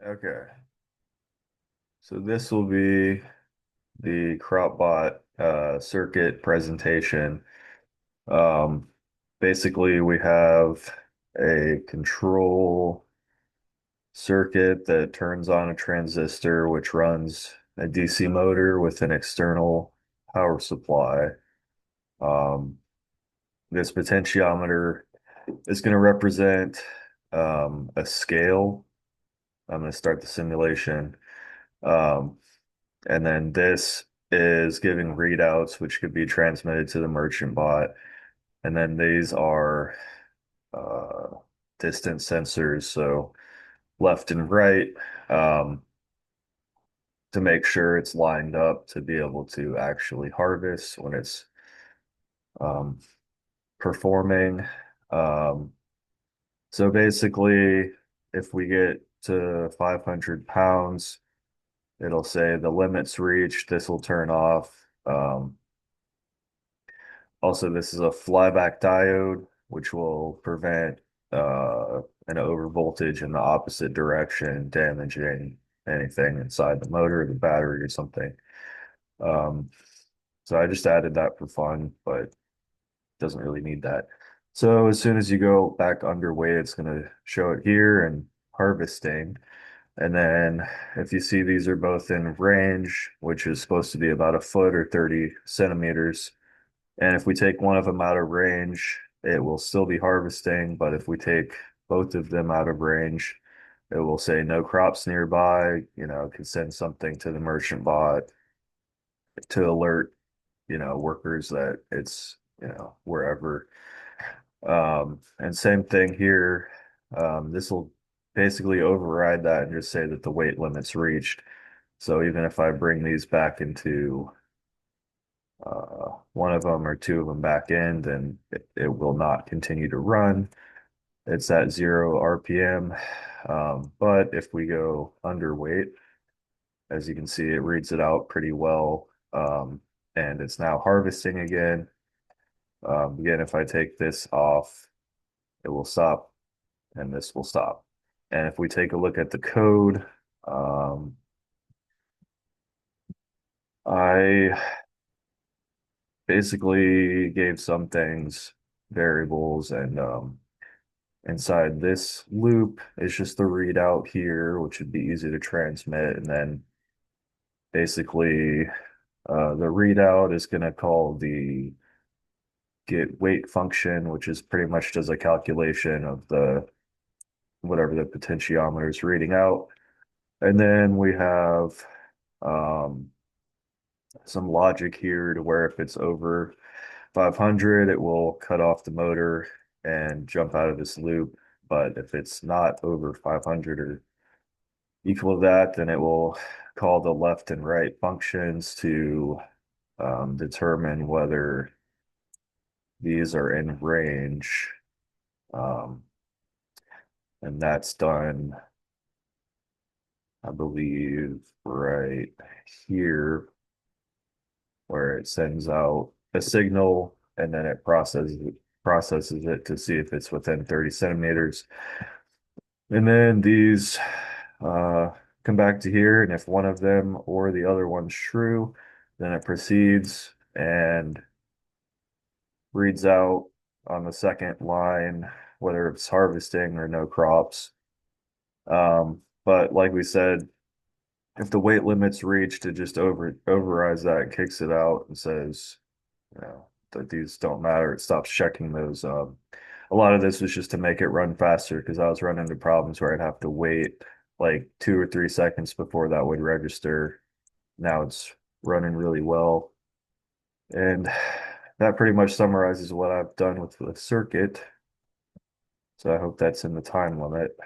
Okay, so this will be the CropBot circuit presentation. Um, Basically, we have a control circuit that turns on a transistor, which runs a DC motor with an external power supply. Um, this potentiometer is going to represent a scale. I'm going to start the simulation. Um, And then this is giving readouts, which could be transmitted to the merchant bot. And then these are uh, distance sensors, so left and right, um, to make sure it's lined up to be able to actually harvest when it's um, performing. Um, so basically, if we get to 500 pounds, it'll say the limit's reached. This will turn off. Also, this is a flyback diode, which will prevent an overvoltage in the opposite direction, damaging anything inside the motor, the battery, or something. Um, so I just added that for fun, but doesn't really need that. So as soon as you go back underway, it's going to show it here and harvesting. And then if you see these are both in range, which is supposed to be about a foot or 30 centimeters. And if we take one of them out of range, it will still be harvesting. But if we take both of them out of range, it will say no crops nearby. It can send something to the merchant bot to alert, workers that it's, wherever. And same thing here. This will basically override that and just say that the weight limit's reached. So even if I bring these back into one of them or two of them back in, then it will not continue to run. It's at 0 RPM. But if we go underweight, as you can see, it reads it out pretty well. And it's now harvesting again. Again, if I take this off, it will stop and this will stop. And if we take a look at the code, I basically gave some things variables and inside this loop is just the readout here, which would be easy to transmit. And then basically the readout is going to call the get weight function, which is pretty much just a calculation of the whatever the potentiometer is reading out. And then we have um, some logic here to where if it's over 500, it will cut off the motor and jump out of this loop. But if it's not over 500 or equal to that, then it will call the left and right functions to determine whether these are in range. Um, and that's done, I believe, right here, where it sends out a signal and then it processes it to see if it's within 30 centimeters. And then these uh, come back to here, and if one of them or the other one's true, then it proceeds and reads out on the second line whether it's harvesting or no crops. But like we said, if the weight limit's reached, it just overrides that, kicks it out, and says, that these don't matter. It stops checking those. A lot of this was just to make it run faster because I was running into problems where I'd have to wait like 2 or 3 seconds before that would register. Now it's running really well. And that pretty much summarizes what I've done with the circuit. So I hope that's in the time limit.